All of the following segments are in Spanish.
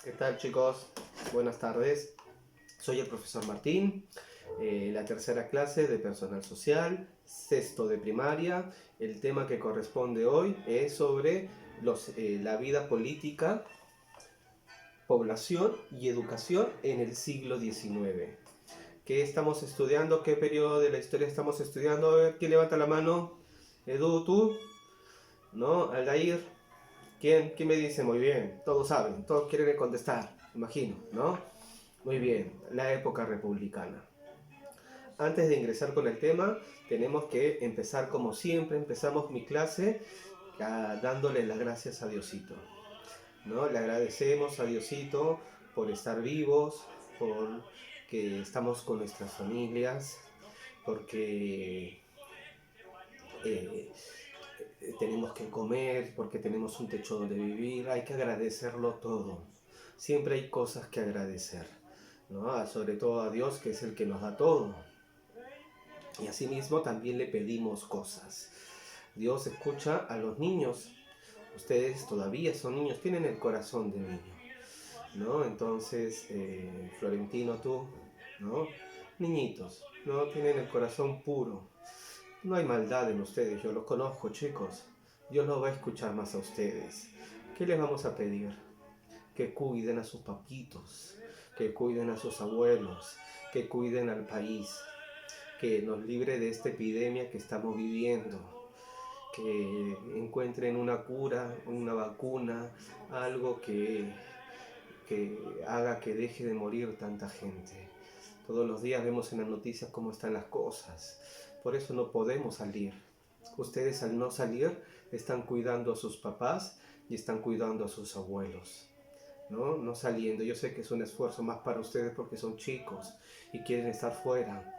¿Qué tal, chicos? Buenas tardes. Soy el profesor Martín, la tercera clase de personal social, sexto de primaria. El tema que corresponde hoy es sobre la vida política, población y educación en el siglo XIX. ¿Qué estamos estudiando? ¿Qué periodo de la historia estamos estudiando? A ver, ¿quién levanta la mano? Edu, ¿tú? ¿No? Aldair. ¿Quién me dice? Muy bien, todos saben, todos quieren contestar, imagino, ¿no? Muy bien, la época republicana. Antes de ingresar con el tema, tenemos que empezar como siempre, empezamos mi clase dándole las gracias a Diosito, ¿no? Le agradecemos a Diosito por estar vivos, por que estamos con nuestras familias, porque eh, tenemos que comer, porque tenemos un techo donde vivir, hay que agradecerlo todo. Siempre hay cosas que agradecer, ¿no? Sobre todo a Dios, que es el que nos da todo. Y asimismo también le pedimos cosas. Dios escucha a los niños. Ustedes todavía son niños, tienen el corazón de niño, ¿no? Entonces, Florentino, tú, ¿no? Niñitos, ¿no? Tienen el corazón puro. No hay maldad en ustedes, yo los conozco, chicos. Dios los va a escuchar más a ustedes. ¿Qué les vamos a pedir? Que cuiden a sus papitos, que cuiden a sus abuelos, que cuiden al país, que nos libre de esta epidemia que estamos viviendo, que encuentren una cura, una vacuna, algo que haga que deje de morir tanta gente. Todos los días vemos en las noticias cómo están las cosas. Por eso no podemos salir. Ustedes al no salir están cuidando a sus papás y están cuidando a sus abuelos. ¿No? No saliendo. Yo sé que es un esfuerzo más para ustedes porque son chicos y quieren estar fuera.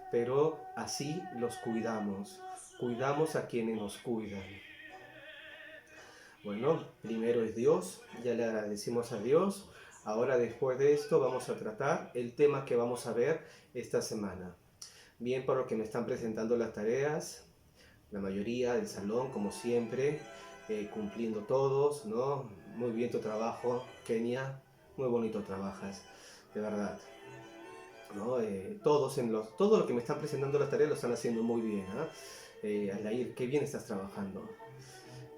Pero así los cuidamos. Cuidamos a quienes nos cuidan. Bueno, primero es Dios, ya le agradecimos a Dios. Ahora después de esto vamos a tratar el tema que vamos a ver esta semana. Bien, por lo que me están presentando las tareas, la mayoría del salón, como siempre, cumpliendo todos, ¿no? Muy bien tu trabajo, Kenia, muy bonito trabajas, de verdad. ¿No? Todo lo que me están presentando las tareas lo están haciendo muy bien. Alair, qué bien estás trabajando.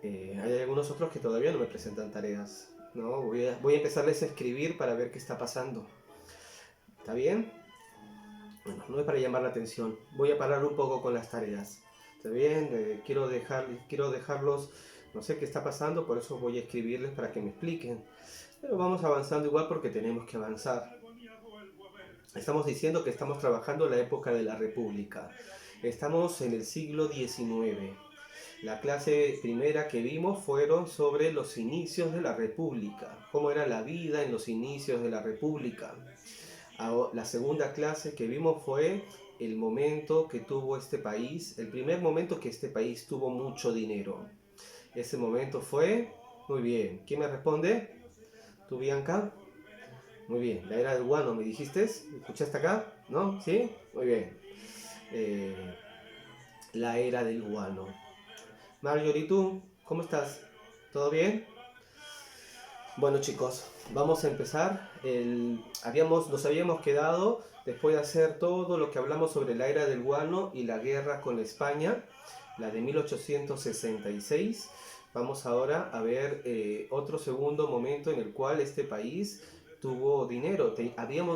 Hay algunos otros que todavía no me presentan tareas. ¿No? Voy a empezarles a escribir para ver qué está pasando. ¿Está bien? Bueno, no es para llamar la atención. Voy a parar un poco con las tareas. ¿Está bien? Quiero dejarlos, no sé qué está pasando, por eso voy a escribirles para que me expliquen. Pero vamos avanzando igual porque tenemos que avanzar. Estamos diciendo que estamos trabajando en la época de la República. Estamos en el siglo XIX. La clase primera que vimos fueron sobre los inicios de la República, cómo era la vida en los inicios de la República. La segunda clase que vimos fue el momento que tuvo este país, el primer momento que este país tuvo mucho dinero. Ese momento fue, muy bien, ¿quién me responde? ¿Tú, Bianca? Muy bien, la era del guano, ¿me dijiste? ¿Escuchaste acá? ¿No? ¿Sí? Muy bien. Eh, la era del guano. Marjorie, ¿tú? ¿Cómo estás? ¿Todo bien? Bueno, chicos, vamos a empezar. Nos habíamos quedado, después de hacer todo lo que hablamos sobre la era del guano y la guerra con España, la de 1866. Vamos ahora a ver otro segundo momento en el cual este país tuvo dinero.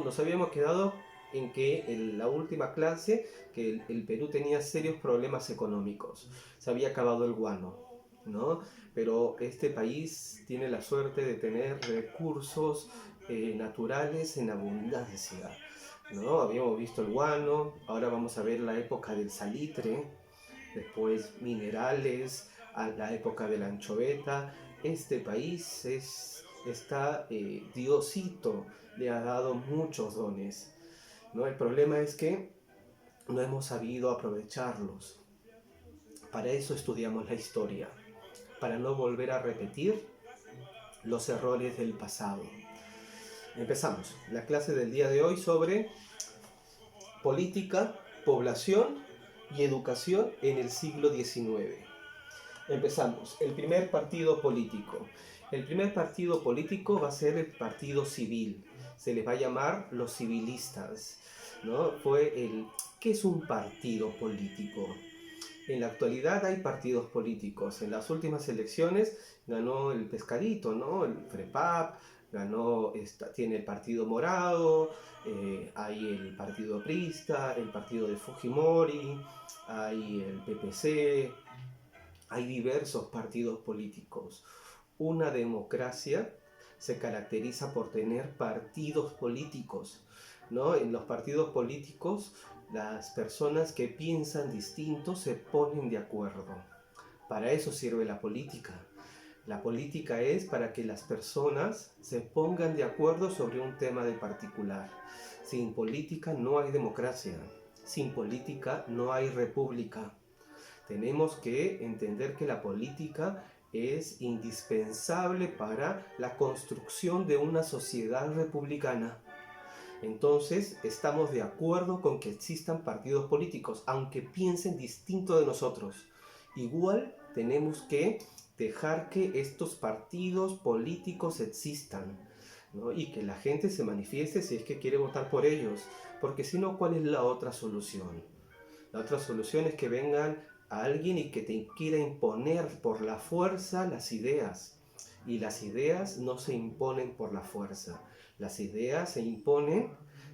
Nos habíamos quedado en que en la última clase que el Perú tenía serios problemas económicos. Se había acabado el guano, ¿no? Pero este país tiene la suerte de tener recursos naturales en abundancia, ¿no? Habíamos visto el guano, ahora vamos a ver la época del salitre, después minerales, a la época de la anchoveta. Este país Diosito le ha dado muchos dones, ¿no? El problema es que no hemos sabido aprovecharlos. Para eso estudiamos la historia, para no volver a repetir los errores del pasado. Empezamos la clase del día de hoy sobre política, población y educación en el siglo XIX. Empezamos. El primer partido político. El primer partido político va a ser el partido civil. Se les va a llamar los civilistas, ¿no? ¿Qué es un partido político? En la actualidad hay partidos políticos. En las últimas elecciones ganó el Pescadito, ¿no? El FREPAP, tiene el Partido Morado, hay el Partido Aprista, el Partido de Fujimori, hay el PPC, hay diversos partidos políticos. Una democracia se caracteriza por tener partidos políticos, ¿no? En los partidos políticos, las personas que piensan distinto se ponen de acuerdo. Para eso sirve la política. La política es para que las personas se pongan de acuerdo sobre un tema de particular. Sin política no hay democracia. Sin política no hay república. Tenemos que entender que la política es indispensable para la construcción de una sociedad republicana. Entonces, estamos de acuerdo con que existan partidos políticos, aunque piensen distinto de nosotros. Igual tenemos que dejar que estos partidos políticos existan, ¿no? Y que la gente se manifieste si es que quiere votar por ellos, porque si no, ¿cuál es la otra solución? La otra solución es que vengan a alguien y que te quiera imponer por la fuerza las ideas. Y las ideas no se imponen por la fuerza. Las ideas se imponen,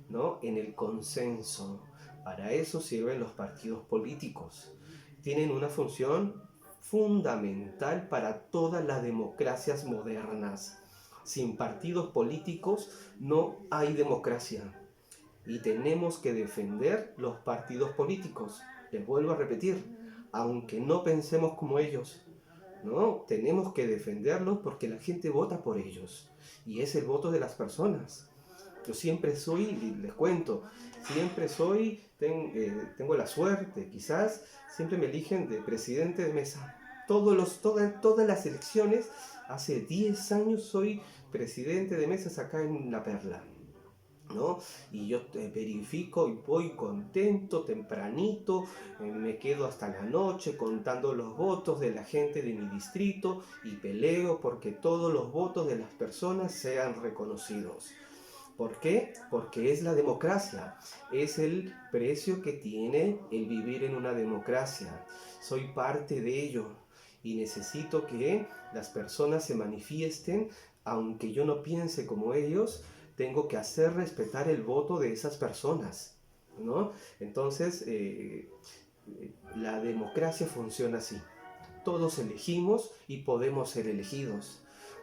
¿no?, en el consenso. Para eso sirven los partidos políticos. Tienen una función fundamental para todas las democracias modernas. Sin partidos políticos no hay democracia. Y tenemos que defender los partidos políticos. Les vuelvo a repetir, aunque no pensemos como ellos, ¿no? Tenemos que defenderlos porque la gente vota por ellos. Y es el voto de las personas. Yo siempre soy, y les cuento, tengo la suerte, quizás, siempre me eligen de presidente de mesa. Todas las elecciones, hace 10 años soy presidente de mesas acá en La Perla, ¿no? Y yo verifico y voy contento, tempranito, me quedo hasta la noche contando los votos de la gente de mi distrito y peleo porque todos los votos de las personas sean reconocidos. ¿Por qué? Porque es la democracia, es el precio que tiene el vivir en una democracia. Soy parte de ello y necesito que las personas se manifiesten, aunque yo no piense como ellos. Tengo que hacer respetar el voto de esas personas, ¿no? Entonces, la democracia funciona así. Todos elegimos y podemos ser elegidos.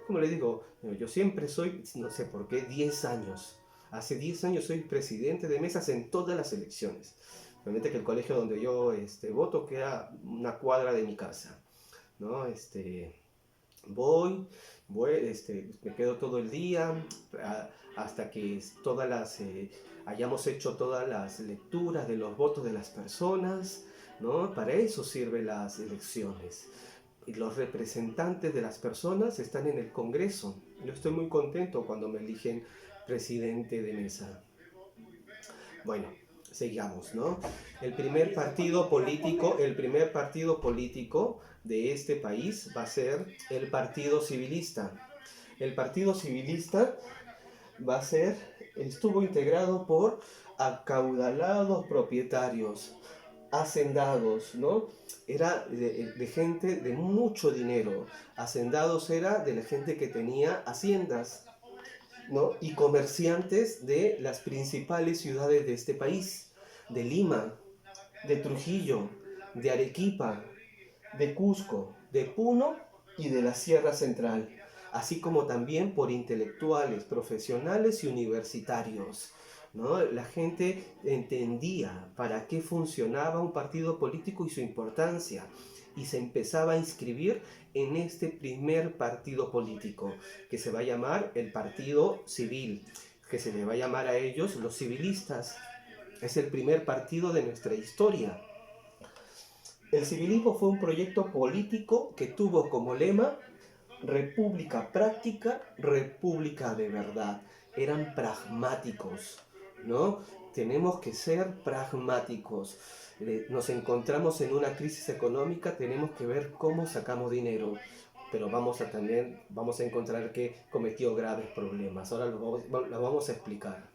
Como le digo, yo siempre soy, no sé por qué, 10 años. Hace 10 años soy presidente de mesas en todas las elecciones. Realmente que el colegio donde yo voto queda una cuadra de mi casa, ¿no? Voy, me quedo todo el día hasta que hayamos hecho todas las lecturas de los votos de las personas, ¿no? Para eso sirven las elecciones. Y los representantes de las personas están en el Congreso. Yo estoy muy contento cuando me eligen presidente de mesa. Bueno, sigamos, ¿no? El primer partido político de este país va a ser el Partido Civilista. El Partido Civilista estuvo integrado por acaudalados propietarios, hacendados, ¿no? Era de gente de mucho dinero. Hacendados era de la gente que tenía haciendas, ¿no? Y comerciantes de las principales ciudades de este país, de Lima, de Trujillo, de Arequipa, de Cusco, de Puno y de la Sierra Central, así como también por intelectuales, profesionales y universitarios, ¿no? La gente entendía para qué funcionaba un partido político y su importancia, y se empezaba a inscribir en este primer partido político, que se va a llamar el Partido Civil, que se le va a llamar a ellos los civilistas. Es el primer partido de nuestra historia. El civilismo fue un proyecto político que tuvo como lema república práctica, república de verdad. Eran pragmáticos, ¿no? Tenemos que ser pragmáticos. Nos encontramos en una crisis económica, tenemos que ver cómo sacamos dinero. pero también vamos a encontrar que cometió graves problemas. Ahora lo vamos a explicar.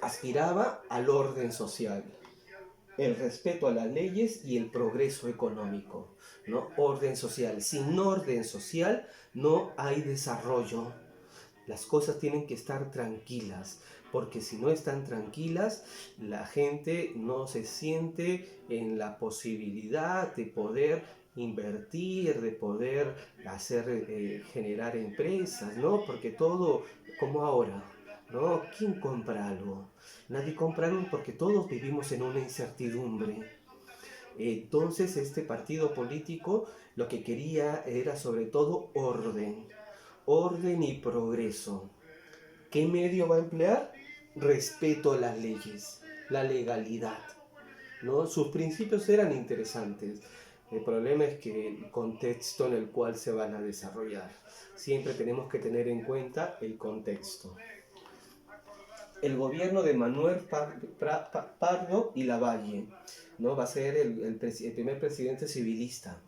Aspiraba al orden social, el respeto a las leyes y el progreso económico, ¿no? Orden social. Sin orden social no hay desarrollo. Las cosas tienen que estar tranquilas, porque si no están tranquilas, la gente no se siente en la posibilidad de poder invertir, de poder generar empresas, ¿no? Porque todo, como ahora, ¿no? ¿Quién compra algo? Nadie compra algo porque todos vivimos en una incertidumbre. Entonces este partido político lo que quería era sobre todo orden y progreso. ¿Qué medio va a emplear? Respeto a las leyes, la legalidad, ¿no? Sus principios eran interesantes. El problema es que el contexto en el cual se van a desarrollar. Siempre tenemos que tener en cuenta el contexto. El gobierno de Manuel Pardo y Lavalle, ¿no? Va a ser el primer presidente civilista.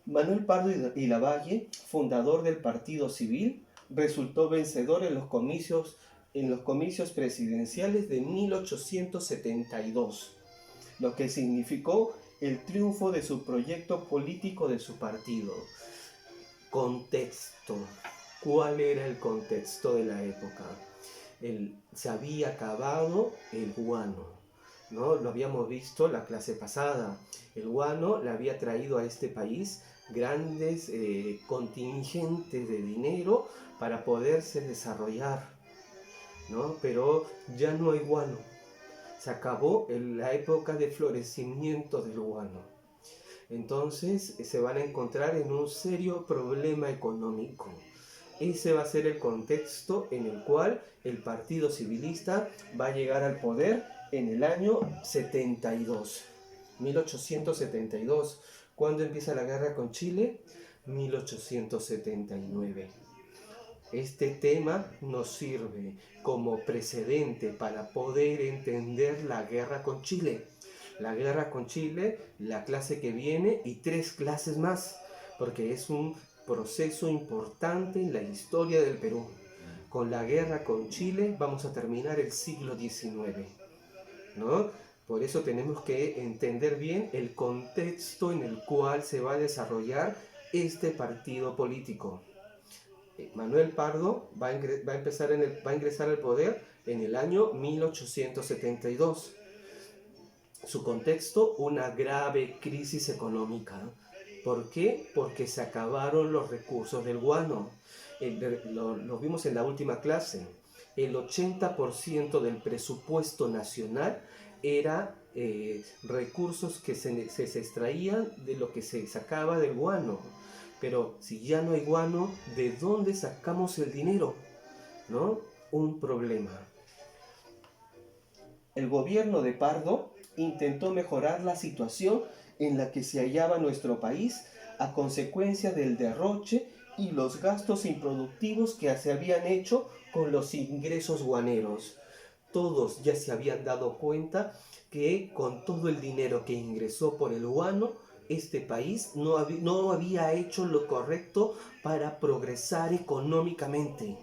Manuel Pardo y Lavalle, fundador del Partido Civil, resultó vencedor en los comicios presidenciales de 1872, lo que significó el triunfo de su proyecto político de su partido. Contexto. ¿Cuál era el contexto de la época? Se había acabado el guano, ¿no? Lo habíamos visto la clase pasada. El guano le había traído a este país grandes contingentes de dinero para poderse desarrollar, ¿no? Pero ya no hay guano. Se acabó la época de florecimiento del guano. Entonces se van a encontrar en un serio problema económico. Ese va a ser el contexto en el cual el Partido Civilista va a llegar al poder en el año 72, 1872. ¿Cuándo empieza la guerra con Chile? 1879. Este tema nos sirve como precedente para poder entender la guerra con Chile. La guerra con Chile, la clase que viene y 3 clases más, porque es un proceso importante en la historia del Perú. Con la guerra con Chile vamos a terminar el siglo XIX, ¿no? Por eso tenemos que entender bien el contexto en el cual se va a desarrollar este partido político. Manuel Pardo va a ingresar al poder en el año 1872. Su contexto, una grave crisis económica. ¿Por qué? Porque se acabaron los recursos del guano. Lo vimos en la última clase. El 80% del presupuesto nacional era recursos que se extraían de lo que se sacaba del guano. Pero si ya no hay guano, ¿de dónde sacamos el dinero? ¿No? Un problema. El gobierno de Pardo intentó mejorar la situación en la que se hallaba nuestro país a consecuencia del derroche y los gastos improductivos que se habían hecho con los ingresos guaneros. Todos ya se habían dado cuenta que con todo el dinero que ingresó por el guano, este país no había hecho lo correcto para progresar económicamente,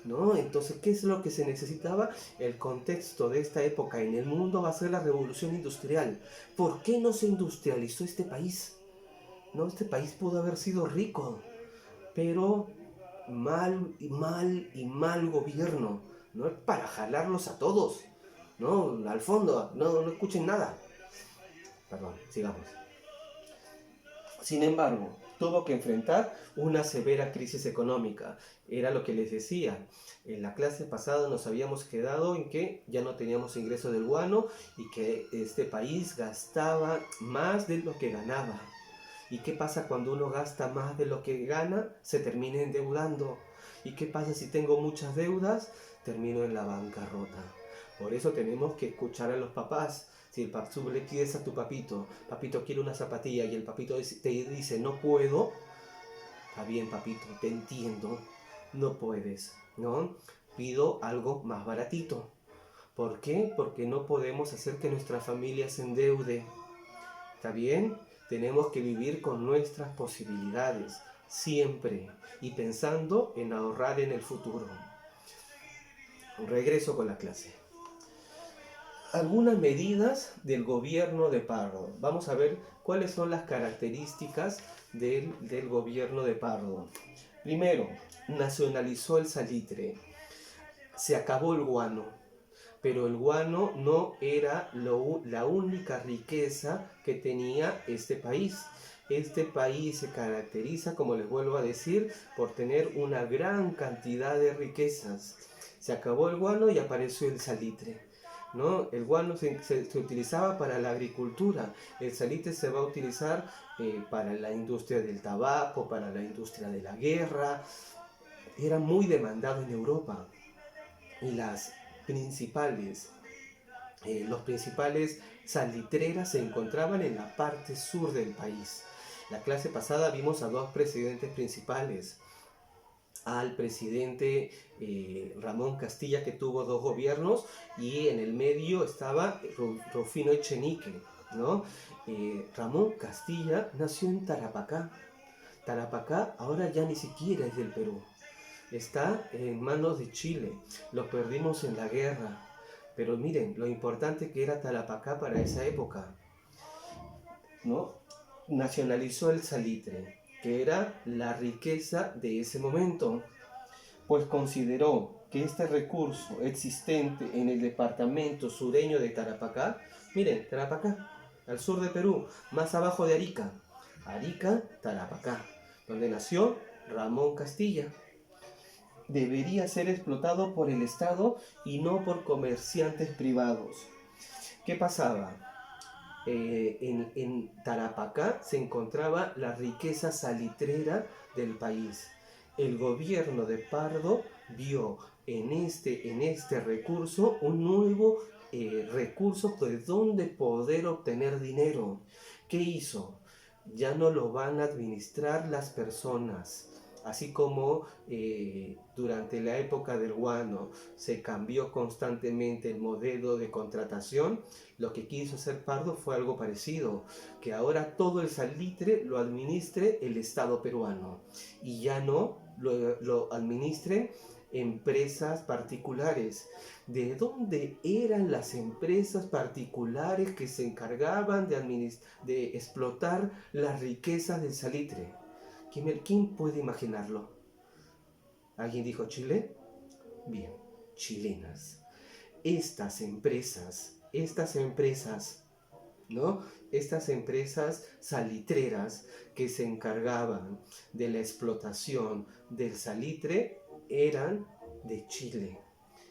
¿no? Entonces, ¿qué es lo que se necesitaba? El contexto de esta época en el mundo va a ser la revolución industrial. ¿Por qué no se industrializó este país? ¿No? Este país pudo haber sido rico, pero mal gobierno, ¿no? Para jalarlos a todos, ¿no? Al fondo, no escuchen nada. Perdón, sigamos. Sin embargo, tuvo que enfrentar una severa crisis económica. Era lo que les decía. En la clase pasada nos habíamos quedado en que ya no teníamos ingreso del guano y que este país gastaba más de lo que ganaba. ¿Y qué pasa cuando uno gasta más de lo que gana? Se termina endeudando. ¿Y qué pasa si tengo muchas deudas? Termino en la bancarrota. Por eso tenemos que escuchar a los papás. Si tú le pides a tu papito, papito quiere una zapatilla y el papito te dice no puedo, está bien papito, te entiendo, no puedes, ¿no? Pido algo más baratito. ¿Por qué? Porque no podemos hacer que nuestra familia se endeude. ¿Está bien? Tenemos que vivir con nuestras posibilidades, siempre, y pensando en ahorrar en el futuro. Regreso con la clase. Algunas medidas del gobierno de Pardo. Vamos a ver cuáles son las características del gobierno de Pardo. Primero, nacionalizó el salitre. Se acabó el guano, pero el guano no era la única riqueza que tenía este país. Este país se caracteriza, como les vuelvo a decir, por tener una gran cantidad de riquezas. Se acabó el guano y apareció el salitre, ¿no? El guano se utilizaba para la agricultura, el salitre se va a utilizar para la industria del tabaco, para la industria de la guerra. Era muy demandado en Europa y los principales salitreras se encontraban en la parte sur del país. La clase pasada vimos a dos presidentes principales, al presidente Ramón Castilla, que tuvo dos gobiernos, y en el medio estaba Rufino Echenique, ¿no? Ramón Castilla nació en Tarapacá. Tarapacá ahora ya ni siquiera es del Perú, está en manos de Chile, lo perdimos en la guerra. Pero miren lo importante que era Tarapacá para esa época, ¿no? Nacionalizó el salitre, que era la riqueza de ese momento, pues consideró que este recurso existente en el departamento sureño de Tarapacá, miren, Tarapacá, al sur de Perú, más abajo de Arica, Tarapacá, donde nació Ramón Castilla, debería ser explotado por el Estado y no por comerciantes privados. ¿Qué pasaba? En Tarapacá se encontraba la riqueza salitrera del país. El gobierno de Pardo vio en este recurso un nuevo recurso de donde poder obtener dinero. ¿Qué hizo? Ya no lo van a administrar las personas. Así como durante la época del guano se cambió constantemente el modelo de contratación, lo que quiso hacer Pardo fue algo parecido, que ahora todo el salitre lo administre el Estado peruano y ya no lo administren empresas particulares. ¿De dónde eran las empresas particulares que se encargaban de explotar las riquezas del salitre? ¿Quién puede imaginarlo? ¿Alguien dijo Chile? Bien, chilenas. Estas empresas, ¿no? Estas empresas salitreras que se encargaban de la explotación del salitre eran de Chile.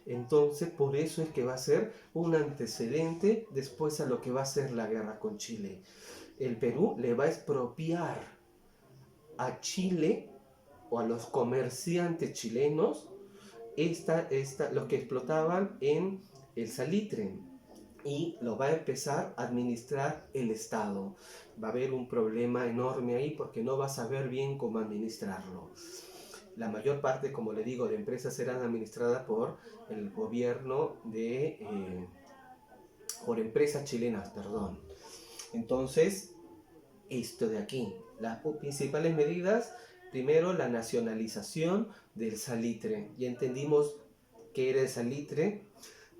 Entonces, por eso es que va a ser un antecedente después a lo que va a ser la guerra con Chile. El Perú le va a expropiar a Chile o a los comerciantes chilenos los que explotaban en el salitre, y lo va a empezar a administrar el Estado. Va a haber un problema enorme ahí porque no va a saber bien cómo administrarlo. La mayor parte, como le digo, de empresas eran administradas por el gobierno por empresas chilenas, perdón. Entonces, esto de aquí, las principales medidas: primero, la nacionalización del salitre. Ya entendimos qué era el salitre,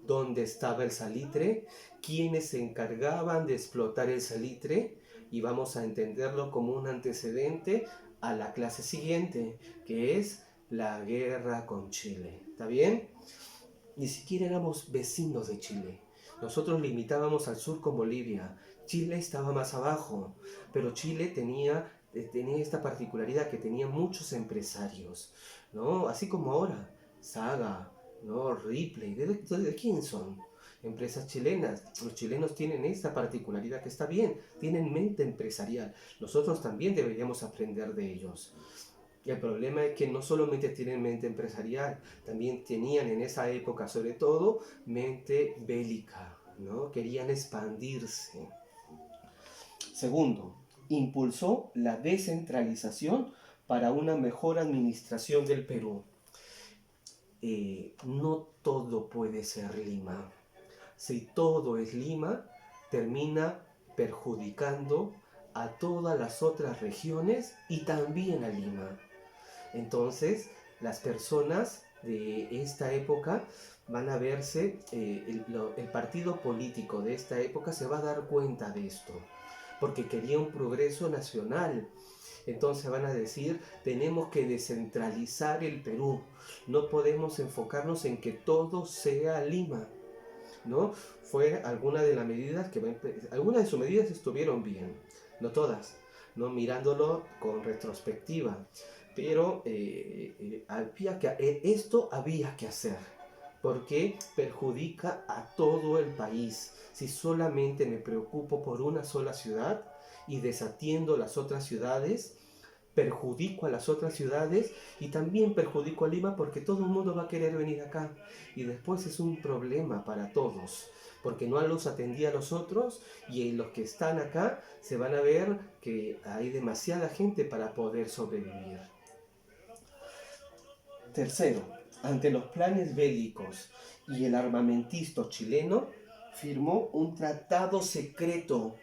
dónde estaba el salitre, quiénes se encargaban de explotar el salitre, y vamos a entenderlo como un antecedente a la clase siguiente, que es la guerra con Chile. ¿Está bien? Ni siquiera éramos vecinos de Chile. Nosotros limitábamos al sur con Bolivia. Chile estaba más abajo, pero Chile tenía esta particularidad, que tenía muchos empresarios, ¿no? Así como ahora, Saga, ¿no? Ripley, ¿de quién son? Empresas chilenas. Los chilenos tienen esta particularidad que está bien, tienen mente empresarial. Nosotros también deberíamos aprender de ellos. Y el problema es que no solamente tienen mente empresarial, también tenían en esa época, sobre todo, mente bélica, ¿no? Querían expandirse. Segundo, impulsó la descentralización para una mejor administración del Perú. No todo puede ser Lima. Si todo es Lima, termina perjudicando a todas las otras regiones y también a Lima. Entonces, las personas de esta época van a verse, el partido político de esta época se va a dar cuenta de esto, porque quería un progreso nacional. Entonces van a decir, tenemos que descentralizar el Perú, no podemos enfocarnos en que todo sea Lima, ¿no? Fue alguna de las medidas algunas de sus medidas estuvieron bien, no todas, ¿no? Mirándolo con retrospectiva, pero esto había que hacer, porque perjudica a todo el país. Si solamente me preocupo por una sola ciudad y desatiendo las otras ciudades, perjudico a las otras ciudades y también perjudico a Lima, porque todo el mundo va a querer venir acá y después es un problema para todos, porque no los atendí a los otros y los que están acá se van a ver que hay demasiada gente para poder sobrevivir. Tercero, ante los planes bélicos y el armamentismo chileno, firmó un tratado secreto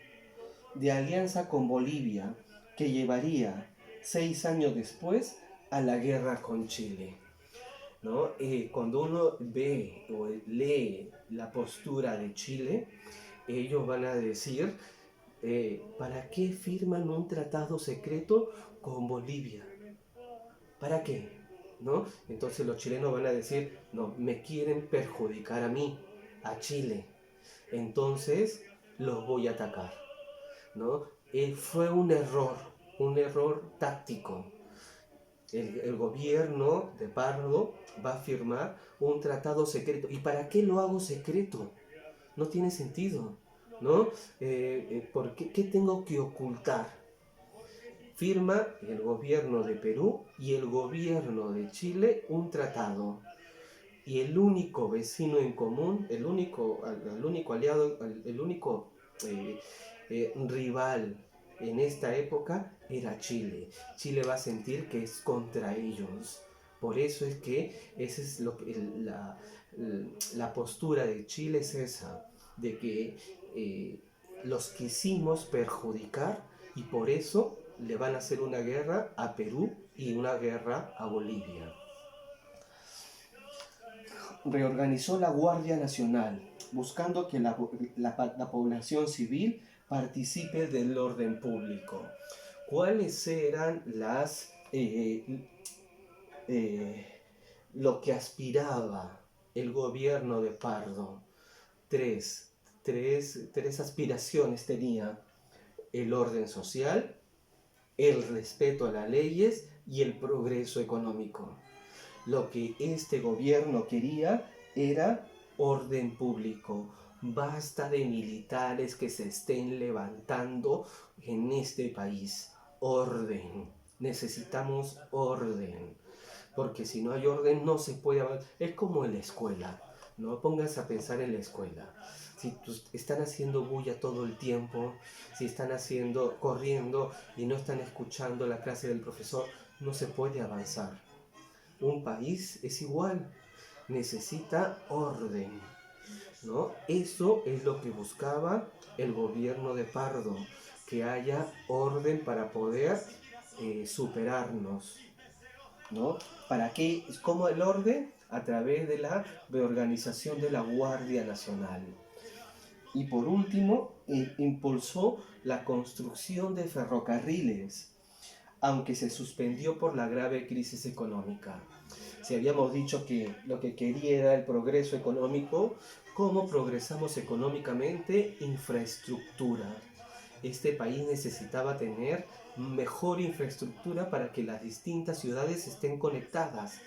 de alianza con Bolivia que llevaría 6 años después a la guerra con Chile, ¿no? Cuando uno ve o lee la postura de Chile, ellos van a decir, ¿para qué firman un tratado secreto con Bolivia? ¿Para qué? ¿No? Entonces los chilenos van a decir, no, me quieren perjudicar a mí, a Chile, entonces los voy a atacar, ¿no? Fue un error táctico. El gobierno de Pardo va a firmar un tratado secreto. ¿Y para qué lo hago secreto? No tiene sentido, ¿no? ¿Qué tengo que ocultar? Firma el gobierno de Perú y el gobierno de Chile un tratado. Y el único vecino en común, el único aliado, el único rival en esta época era Chile. Chile va a sentir que es contra ellos. Por eso es que esa es la postura de Chile, es esa, de que los quisimos perjudicar y por eso le van a hacer una guerra a Perú y una guerra a Bolivia. Reorganizó la Guardia Nacional, buscando que la población civil participe del orden público. ¿Cuáles eran lo que aspiraba el gobierno de Pardo? Tres aspiraciones tenía: el orden social, el respeto a las leyes y el progreso económico. Lo que este gobierno quería era orden público. Basta de militares que se estén levantando en este país. Orden. Necesitamos orden. Porque si no hay orden no se puede avanzar. Es como en la escuela. No pongas a pensar en la escuela. Si están haciendo bulla todo el tiempo, si están corriendo y no están escuchando la clase del profesor, no se puede avanzar. Un país es igual, necesita orden, ¿no? Eso es lo que buscaba el gobierno de Pardo, que haya orden para poder superarnos, ¿no? ¿Para qué? ¿Cómo el orden? A través de la reorganización de la Guardia Nacional. Y por último, impulsó la construcción de ferrocarriles, aunque se suspendió por la grave crisis económica. Si habíamos dicho que lo que quería era el progreso económico, ¿cómo progresamos económicamente? Infraestructura. Este país necesitaba tener mejor infraestructura para que las distintas ciudades estén conectadas.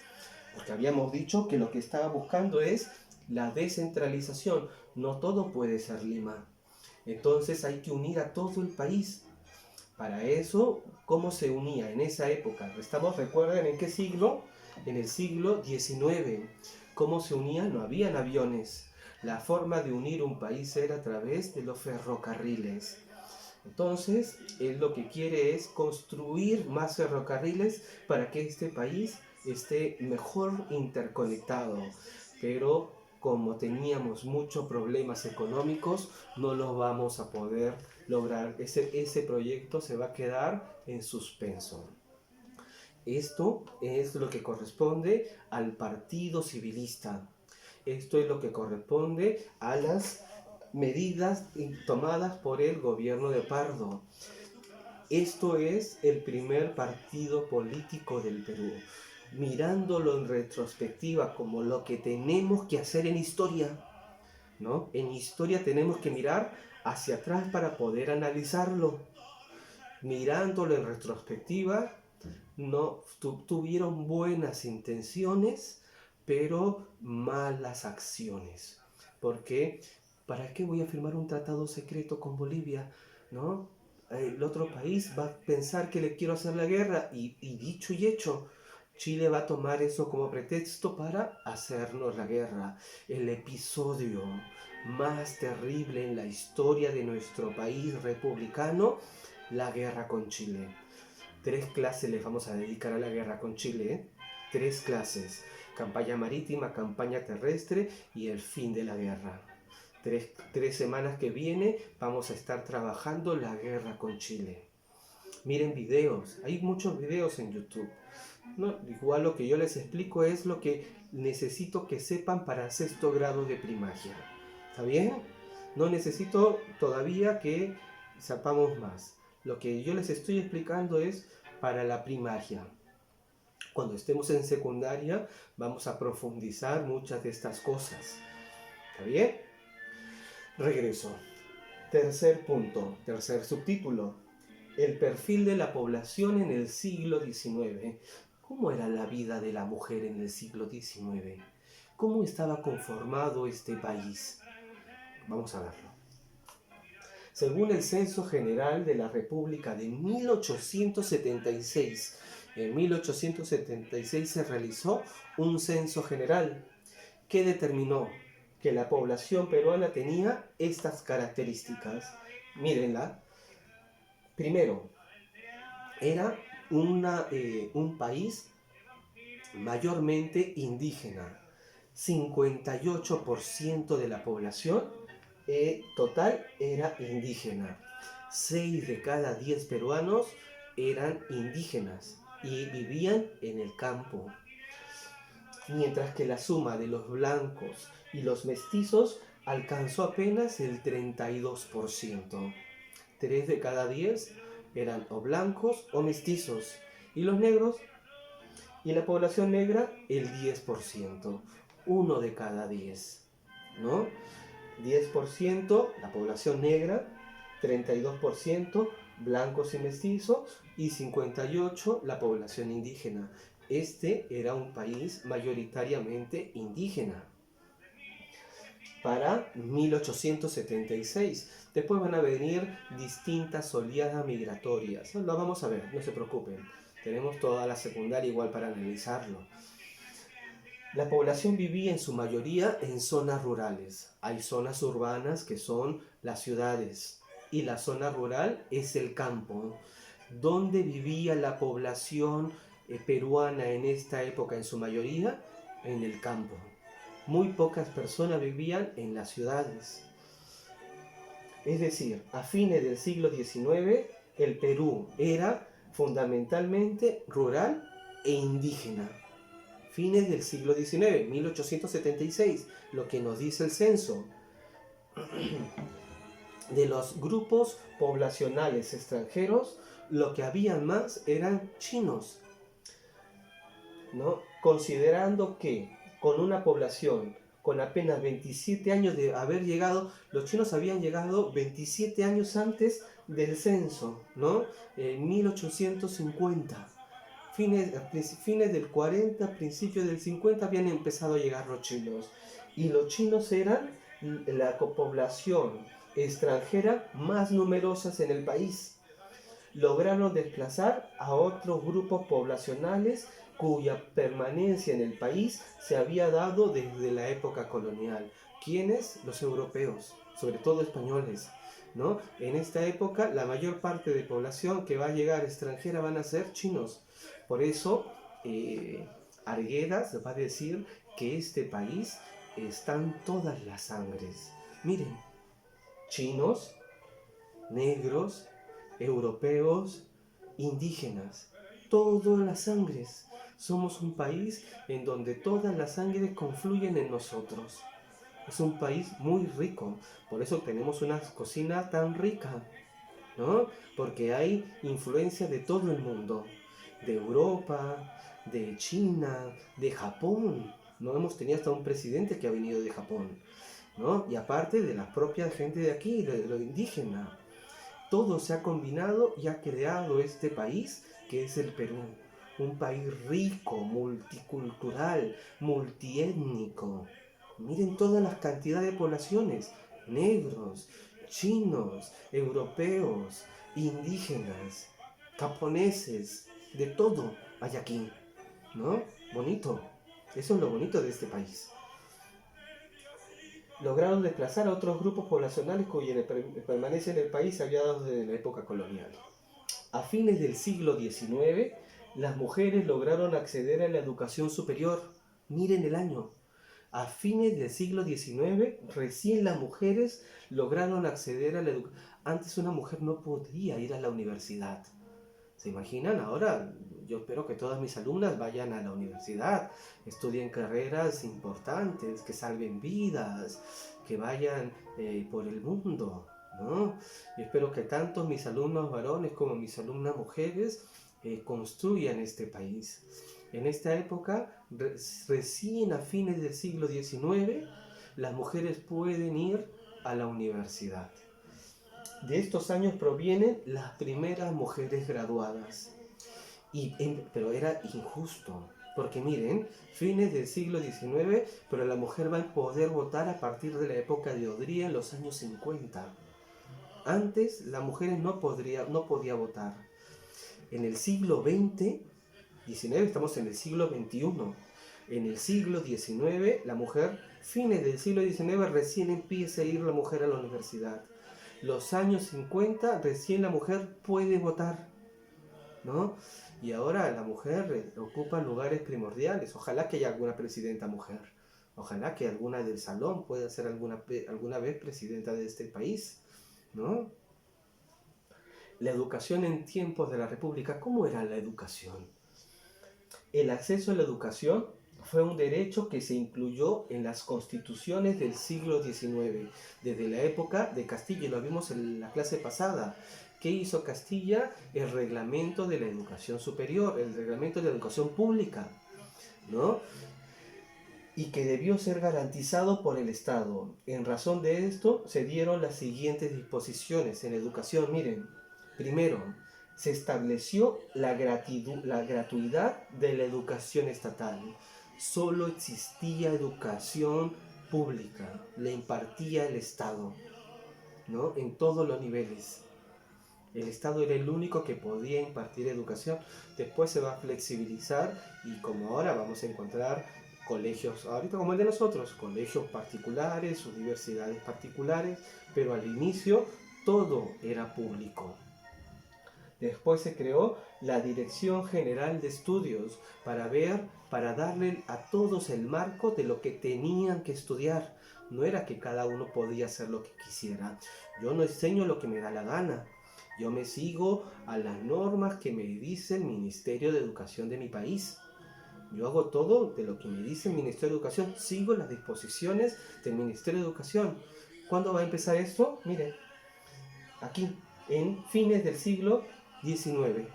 Porque habíamos dicho que lo que estaba buscando es la descentralización. No todo puede ser Lima. Entonces hay que unir a todo el país. Para eso, ¿cómo se unía en esa época? ¿Recuerdan en qué siglo? En el siglo XIX. ¿Cómo se unía? No habían aviones. La forma de unir un país era a través de los ferrocarriles. Entonces, él lo que quiere es construir más ferrocarriles para que este país esté mejor interconectado. Pero como teníamos muchos problemas económicos, no lo vamos a poder lograr. Ese proyecto se va a quedar en suspenso. Esto es lo que corresponde al partido civilista. Esto es lo que corresponde a las medidas tomadas por el gobierno de Pardo. Esto es el primer partido político del Perú. Mirándolo en retrospectiva como lo que tenemos que hacer en historia, ¿no? En historia tenemos que mirar hacia atrás para poder analizarlo. Mirándolo en retrospectiva, no tuvieron buenas intenciones, pero malas acciones. Porque, ¿para qué voy a firmar un tratado secreto con Bolivia? ¿No? El otro país va a pensar que le quiero hacer la guerra y dicho y hecho, Chile va a tomar eso como pretexto para hacernos la guerra. El episodio más terrible en la historia de nuestro país republicano, la guerra con Chile. 3 clases les vamos a dedicar a la guerra con Chile, ¿eh? 3 clases. Campaña marítima, campaña terrestre y el fin de la guerra. 3 semanas que viene vamos a estar trabajando la guerra con Chile. Miren videos, hay muchos videos en YouTube. No, igual lo que yo les explico es lo que necesito que sepan para 6º grado de primaria. ¿Está bien? No necesito todavía que sepamos más. Lo que yo les estoy explicando es para la primaria. Cuando estemos en secundaria vamos a profundizar muchas de estas cosas. ¿Está bien? Regreso. Tercer punto, tercer subtítulo. El perfil de la población en el siglo XIX. ¿Cómo era la vida de la mujer en el siglo XIX? ¿Cómo estaba conformado este país? Vamos a verlo. Según el Censo General de la República de 1876, en 1876 se realizó un censo general que determinó que la población peruana tenía estas características. Mírenla. Primero, era un país mayormente indígena. 58% de la población total era indígena. 6 de cada 10 peruanos eran indígenas y vivían en el campo. Mientras que la suma de los blancos y los mestizos alcanzó apenas el 32%. 3 de cada 10 eran o blancos o mestizos, y los negros y la población negra el 10%. 1 de cada 10, ¿no? 10% la población negra, 32% blancos y mestizos y 58% la población indígena. Este era un país mayoritariamente indígena para 1876. Después van a venir distintas oleadas migratorias. Lo vamos a ver, no se preocupen. Tenemos toda la secundaria igual para analizarlo. La población vivía en su mayoría en zonas rurales. Hay zonas urbanas que son las ciudades y la zona rural es el campo. ¿Dónde vivía la población peruana en esta época en su mayoría? En el campo. Muy pocas personas vivían en las ciudades. Es decir, a fines del siglo XIX, el Perú era fundamentalmente rural e indígena. Fines del siglo XIX, 1876, lo que nos dice el censo. De los grupos poblacionales extranjeros, lo que habían más eran chinos, ¿no? Considerando que con una población con apenas 27 años de haber llegado, los chinos habían llegado 27 años antes del censo, ¿no? En 1850. Fines del 40, principios del 50 habían empezado a llegar los chinos. Y los chinos eran la población extranjera más numerosa en el país. Lograron desplazar a otros grupos poblacionales cuya permanencia en el país se había dado desde la época colonial. ¿Quiénes? Los europeos, sobre todo españoles, ¿no? En esta época la mayor parte de población que va a llegar extranjera van a ser chinos. Por eso Arguedas va a decir que este país están todas las sangres. Miren, chinos, negros, europeos, indígenas, todas las sangres. Somos un país en donde todas las sangres confluyen en nosotros. Es un país muy rico, por eso tenemos una cocina tan rica, ¿no? Porque hay influencia de todo el mundo, de Europa, de China, de Japón. No hemos tenido hasta un presidente que ha venido de Japón, ¿no? Y aparte de la propia gente de aquí, de lo indígena. Todo se ha combinado y ha creado este país que es el Perú. Un país rico, multicultural, multiétnico. Miren todas las cantidades de poblaciones. Negros, chinos, europeos, indígenas, japoneses, de todo hay aquí. ¿No? Bonito. Eso es lo bonito de este país. Lograron desplazar a otros grupos poblacionales cuya permanencia en el país se había dado desde la época colonial. A fines del siglo XIX, las mujeres lograron acceder a la educación superior. Miren el año. A fines del siglo XIX, recién las mujeres lograron acceder a la educación. Antes una mujer no podía ir a la universidad. ¿Se imaginan? Ahora yo espero que todas mis alumnas vayan a la universidad, estudien carreras importantes, que salven vidas, que vayan por el mundo, ¿no? Y espero que tanto mis alumnos varones como mis alumnas mujeres construyan este país. En esta época, recién a fines del siglo XIX, las mujeres pueden ir a la universidad. De estos años provienen las primeras mujeres graduadas. Pero era injusto, porque miren, fines del siglo XIX, pero la mujer va a poder votar a partir de la época de Odría en los años 50. Antes la mujer no podía votar. En el siglo XX, estamos en el siglo XXI. En el siglo XIX, la mujer, fines del siglo XIX, recién empieza a ir la mujer a la universidad. Los años 50, recién la mujer puede votar, ¿no? Y ahora la mujer ocupa lugares primordiales. Ojalá que haya alguna presidenta mujer. Ojalá que alguna del salón pueda ser alguna vez presidenta de este país, ¿no? La educación en tiempos de la República, ¿cómo era la educación? El acceso a la educación fue un derecho que se incluyó en las constituciones del siglo XIX, desde la época de Castilla, y lo vimos en la clase pasada. ¿Qué hizo Castilla? El reglamento de la educación superior, el reglamento de la educación pública, ¿no? Y que debió ser garantizado por el Estado. En razón de esto, se dieron las siguientes disposiciones en educación. Miren, primero, se estableció la gratuidad de la educación estatal. Solo existía educación pública, la impartía el Estado, ¿no? En todos los niveles. El Estado era el único que podía impartir educación. Después se va a flexibilizar y como ahora vamos a encontrar colegios, ahorita como el de nosotros, colegios particulares, universidades particulares, pero al inicio todo era público. Después se creó la Dirección General de Estudios para darle a todos el marco de lo que tenían que estudiar. No era que cada uno podía hacer lo que quisiera. Yo no enseño lo que me da la gana. Yo me sigo a las normas que me dice el Ministerio de Educación de mi país. Yo hago todo de lo que me dice el Ministerio de Educación. Sigo las disposiciones del Ministerio de Educación. ¿Cuándo va a empezar esto? Miren, aquí, en fines del siglo XIX.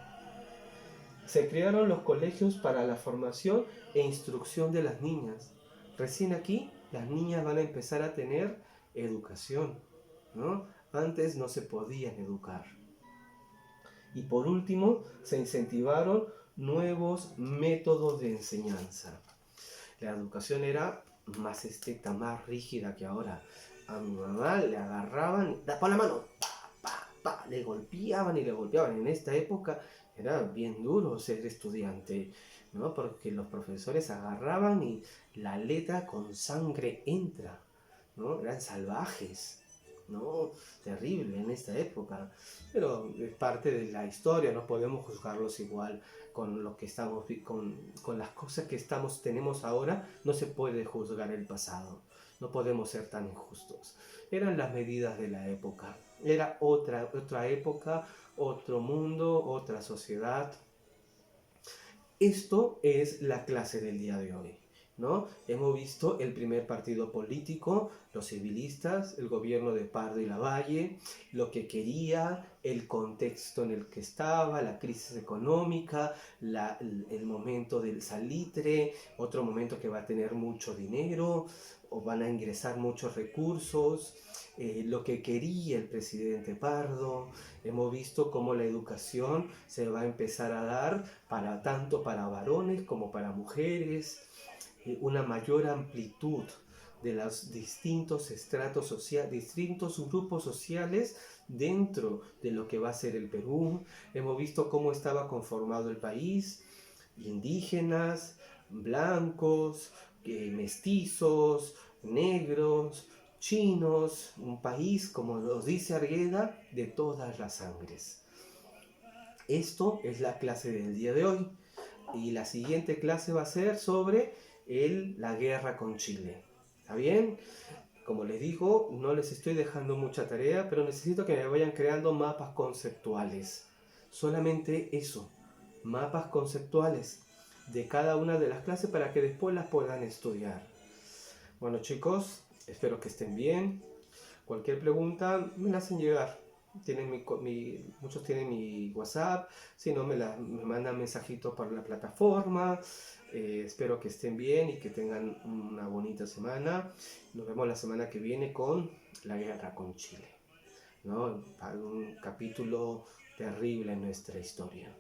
Se crearon los colegios para la formación e instrucción de las niñas. Recién aquí las niñas van a empezar a tener educación, ¿no? Antes no se podían educar. Y por último, se incentivaron nuevos métodos de enseñanza. La educación era más estricta, más rígida que ahora. A mi mamá le agarraban, da por la mano, le golpeaban y le golpeaban. En esta época era bien duro ser estudiante, ¿no? Porque los profesores agarraban y la letra con sangre entra, ¿no? Eran salvajes. ¿no? Terrible en esta época, pero es parte de la historia, no podemos juzgarlos igual con lo que estamos, con las cosas que tenemos ahora, no se puede juzgar el pasado, no podemos ser tan injustos. Eran las medidas de la época, era otra época, otro mundo, otra sociedad. Esto es la clase del día de hoy, ¿no? Hemos visto el primer partido político, los civilistas, el gobierno de Pardo y Lavalle, lo que quería, el contexto en el que estaba, la crisis económica, el momento del salitre, otro momento que va a tener mucho dinero o van a ingresar muchos recursos, lo que quería el presidente Pardo. Hemos visto cómo la educación se va a empezar a dar tanto para varones como para mujeres, una mayor amplitud de los distintos estratos sociales, distintos grupos sociales dentro de lo que va a ser el Perú. Hemos visto cómo estaba conformado el país, indígenas, blancos, mestizos, negros, chinos, un país, como nos dice Argueda, de todas las sangres. Esto es la clase del día de hoy. Y la siguiente clase va a ser sobre la guerra con Chile. ¿Está bien? Como les digo, no les estoy dejando mucha tarea, pero necesito que me vayan creando mapas conceptuales. Solamente eso, mapas conceptuales de cada una de las clases para que después las puedan estudiar. Bueno chicos, espero que estén bien. Cualquier pregunta me la hacen llegar. Muchos tienen mi WhatsApp, si no me mandan mensajitos por la plataforma. Espero que estén bien y que tengan una bonita semana. Nos vemos la semana que viene con la guerra con Chile, ¿no? Un capítulo terrible en nuestra historia.